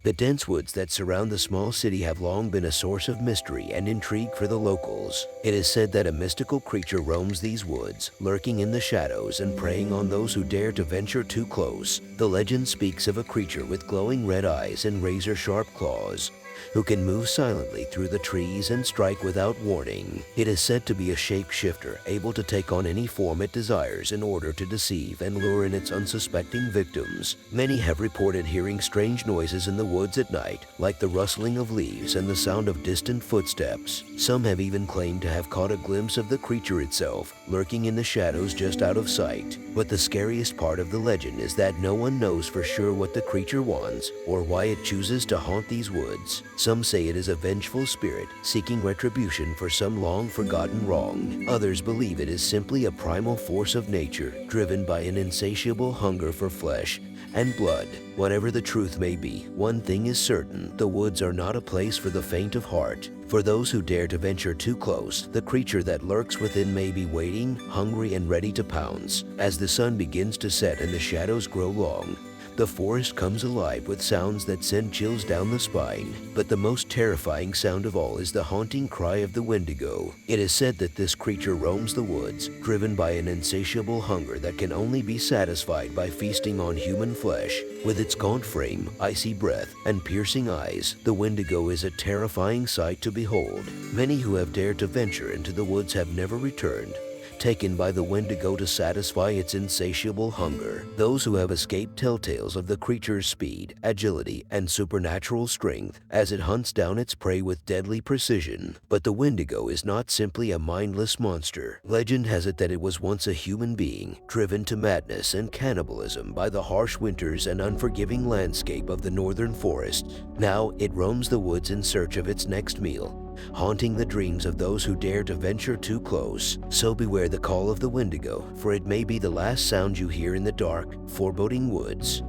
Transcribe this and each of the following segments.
The dense woods that surround the small city have long been a source of mystery and intrigue for the locals. It is said that a mystical creature roams these woods, lurking in the shadows and preying on those who dare to venture too close. The legend speaks of a creature with glowing red eyes and razor-sharp claws, who can move silently through the trees and strike without warning. It is said to be a shapeshifter, able to take on any form it desires in order to deceive and lure in its unsuspecting victims. Many have reported hearing strange noises in the woods at night, like the rustling of leaves and the sound of distant footsteps. Some have even claimed to have caught a glimpse of the creature itself, lurking in the shadows just out of sight. But the scariest part of the legend is that no one knows for sure what the creature wants or why it chooses to haunt these woods. Some say it is a vengeful spirit seeking retribution for some long-forgotten wrong. Others believe it is simply a primal force of nature, driven by an insatiable hunger for flesh and blood. Whatever the truth may be, one thing is certain: the woods are not a place for the faint of heart. For those who dare to venture too close, the creature that lurks within may be waiting, hungry and ready to pounce. As the sun begins to set and the shadows grow long, the forest comes alive with sounds that send chills down the spine. But the most terrifying sound of all is the haunting cry of the Wendigo. It is said that this creature roams the woods, driven by an insatiable hunger that can only be satisfied by feasting on human flesh. With its gaunt frame, icy breath, and piercing eyes, the Wendigo is a terrifying sight to behold. Many who have dared to venture into the woods have never returned, taken by the Wendigo to satisfy its insatiable hunger. Those who have escaped tell tales of the creature's speed, agility, and supernatural strength as it hunts down its prey with deadly precision. But the Wendigo is not simply a mindless monster. Legend has it that it was once a human being, driven to madness and cannibalism by the harsh winters and unforgiving landscape of the northern forests. Now it roams the woods in search of its next meal, haunting the dreams of those who dare to venture too close. So beware the call of the Wendigo, for it may be the last sound you hear in the dark, foreboding woods.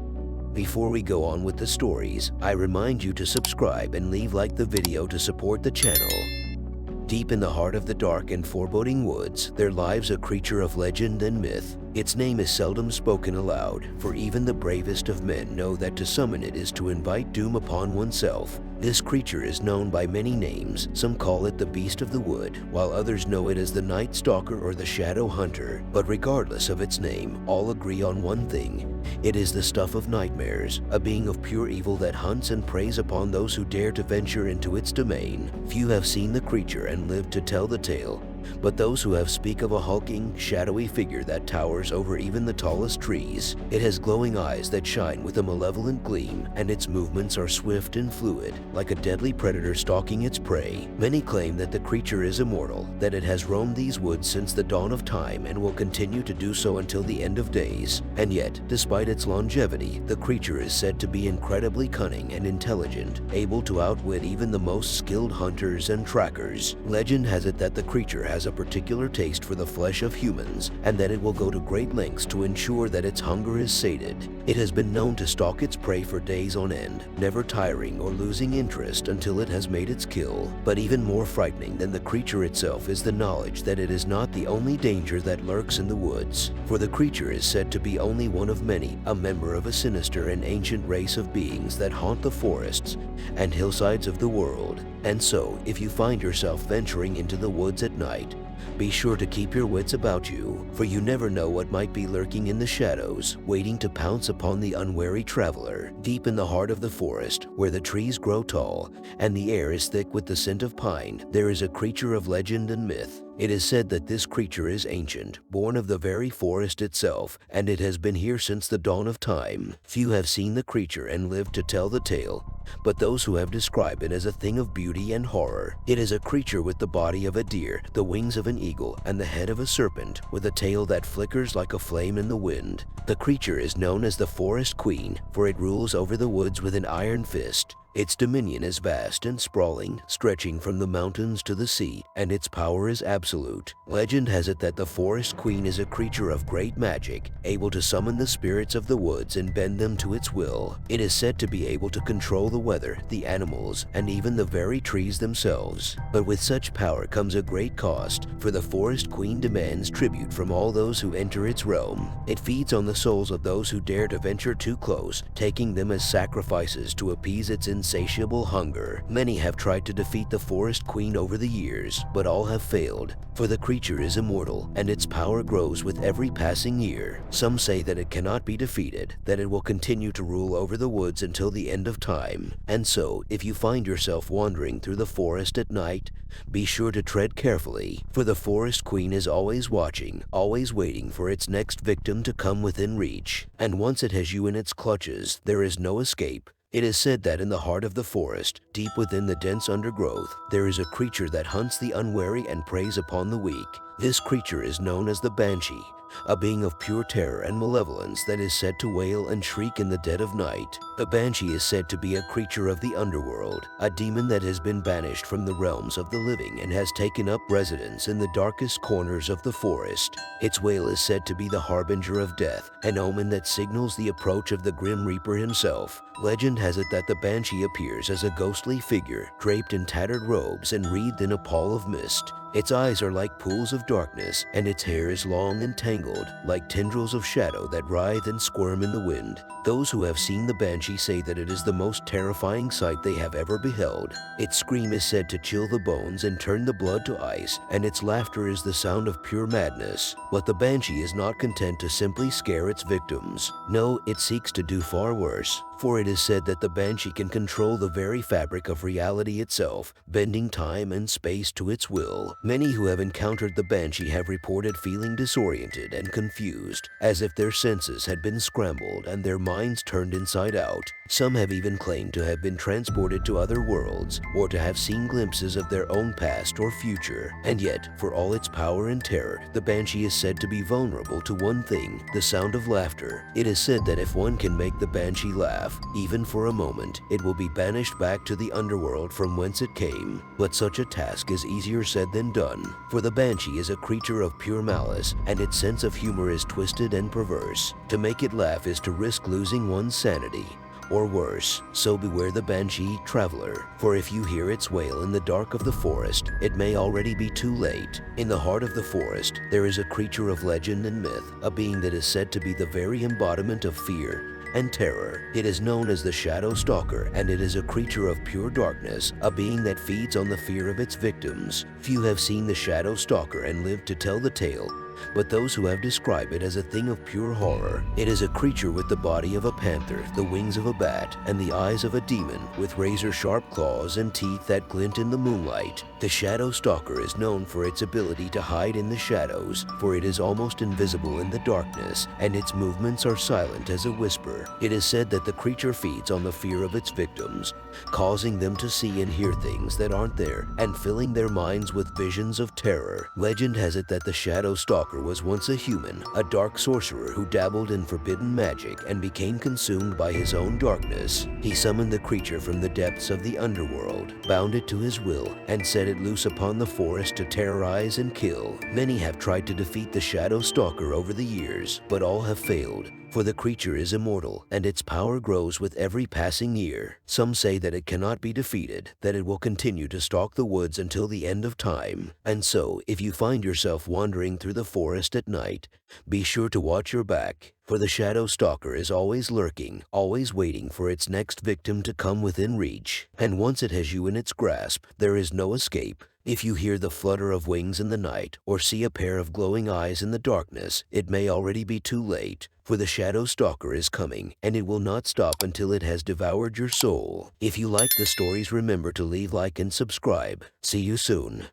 Before we go on with the stories, I remind you to subscribe and like the video to support the channel. Deep in the heart of the dark and foreboding woods, there lives a creature of legend and myth. Its name is seldom spoken aloud, for even the bravest of men know that to summon it is to invite doom upon oneself. This creature is known by many names. Some call it the Beast of the Wood, while others know it as the Night Stalker or the Shadow Hunter. But regardless of its name, all agree on one thing: it is the stuff of nightmares, a being of pure evil that hunts and preys upon those who dare to venture into its domain. Few have seen the creature and lived to tell the tale, but those who have speak of a hulking, shadowy figure that towers over even the tallest trees. It has glowing eyes that shine with a malevolent gleam, and its movements are swift and fluid, like a deadly predator stalking its prey. Many claim that the creature is immortal, that it has roamed these woods since the dawn of time and will continue to do so until the end of days. And yet, despite its longevity, the creature is said to be incredibly cunning and intelligent, able to outwit even the most skilled hunters and trackers. Legend has it that the creature has a particular taste for the flesh of humans, and that it will go to great lengths to ensure that its hunger is sated. It has been known to stalk its prey for days on end, never tiring or losing interest until it has made its kill. But even more frightening than the creature itself is the knowledge that it is not the only danger that lurks in the woods. For the creature is said to be only one of many, a member of a sinister and ancient race of beings that haunt the forests and hillsides of the world. And so, if you find yourself venturing into the woods at night, be sure to keep your wits about you, for you never know what might be lurking in the shadows, waiting to pounce upon the unwary traveler. Deep in the heart of the forest, where the trees grow tall and the air is thick with the scent of pine, there is a creature of legend and myth. It is said that this creature is ancient, born of the very forest itself, and it has been here since the dawn of time. Few have seen the creature and lived to tell the tale, but those who have described it as a thing of beauty and horror. It is a creature with the body of a deer, the wings of an eagle, and the head of a serpent, with a tail that flickers like a flame in the wind. The creature is known as the Forest Queen, for it rules over the woods with an iron fist. Its dominion is vast and sprawling, stretching from the mountains to the sea, and its power is absolute. Legend has it that the Forest Queen is a creature of great magic, able to summon the spirits of the woods and bend them to its will. It is said to be able to control the weather, the animals, and even the very trees themselves. But with such power comes a great cost, for the Forest Queen demands tribute from all those who enter its realm. It feeds on the souls of those who dare to venture too close, taking them as sacrifices to appease its insatiable hunger. Many have tried to defeat the Forest Queen over the years, but all have failed, for the creature is immortal, and its power grows with every passing year. Some say that it cannot be defeated, that it will continue to rule over the woods until the end of time. And so, if you find yourself wandering through the forest at night, be sure to tread carefully, for the Forest Queen is always watching, always waiting for its next victim to come within reach. And once it has you in its clutches, there is no escape. It is said that in the heart of the forest, deep within the dense undergrowth, there is a creature that hunts the unwary and preys upon the weak. This creature is known as the Banshee, a being of pure terror and malevolence that is said to wail and shriek in the dead of night. The Banshee is said to be a creature of the underworld, a demon that has been banished from the realms of the living and has taken up residence in the darkest corners of the forest. Its wail is said to be the harbinger of death, an omen that signals the approach of the Grim Reaper himself. Legend has it that the Banshee appears as a ghostly figure, draped in tattered robes and wreathed in a pall of mist. Its eyes are like pools of darkness, and its hair is long and tangled, like tendrils of shadow that writhe and squirm in the wind. Those who have seen the Banshee say that it is the most terrifying sight they have ever beheld. Its scream is said to chill the bones and turn the blood to ice, and its laughter is the sound of pure madness. But the Banshee is not content to simply scare its victims. No, it seeks to do far worse. For it is said that the Banshee can control the very fabric of reality itself, bending time and space to its will. Many who have encountered the Banshee have reported feeling disoriented and confused, as if their senses had been scrambled and their minds turned inside out. Some have even claimed to have been transported to other worlds, or to have seen glimpses of their own past or future. And yet, for all its power and terror, the Banshee is said to be vulnerable to one thing: the sound of laughter. It is said that if one can make the Banshee laugh, even for a moment, it will be banished back to the underworld from whence it came. But such a task is easier said than done, for the Banshee is a creature of pure malice, and its sense of humor is twisted and perverse. To make it laugh is to risk losing one's sanity, or worse. So beware the Banshee, traveler, for if you hear its wail in the dark of the forest, it may already be too late. In the heart of the forest, there is a creature of legend and myth, a being that is said to be the very embodiment of fear and terror. It is known as the Shadow Stalker, and it is a creature of pure darkness, a being that feeds on the fear of its victims. Few have seen the Shadow Stalker and lived to tell the tale, but those who have described it as a thing of pure horror. It is a creature with the body of a panther, the wings of a bat, and the eyes of a demon, with razor-sharp claws and teeth that glint in the moonlight. The Shadow Stalker is known for its ability to hide in the shadows, for it is almost invisible in the darkness, and its movements are silent as a whisper. It is said that the creature feeds on the fear of its victims, causing them to see and hear things that aren't there, and filling their minds with visions of terror. Legend has it that the Shadow Stalker was once a human, a dark sorcerer who dabbled in forbidden magic and became consumed by his own darkness. He summoned the creature from the depths of the underworld, bound it to his will, and set it loose upon the forest to terrorize and kill. Many have tried to defeat the Shadow Stalker over the years, but all have failed. For the creature is immortal, and its power grows with every passing year. Some say that it cannot be defeated, that it will continue to stalk the woods until the end of time. And so, if you find yourself wandering through the forest at night, be sure to watch your back, for the Shadow Stalker is always lurking, always waiting for its next victim to come within reach. And once it has you in its grasp, there is no escape. If you hear the flutter of wings in the night, or see a pair of glowing eyes in the darkness, it may already be too late, for the Shadow Stalker is coming, and it will not stop until it has devoured your soul. If you like the stories, remember to leave like and subscribe. See you soon.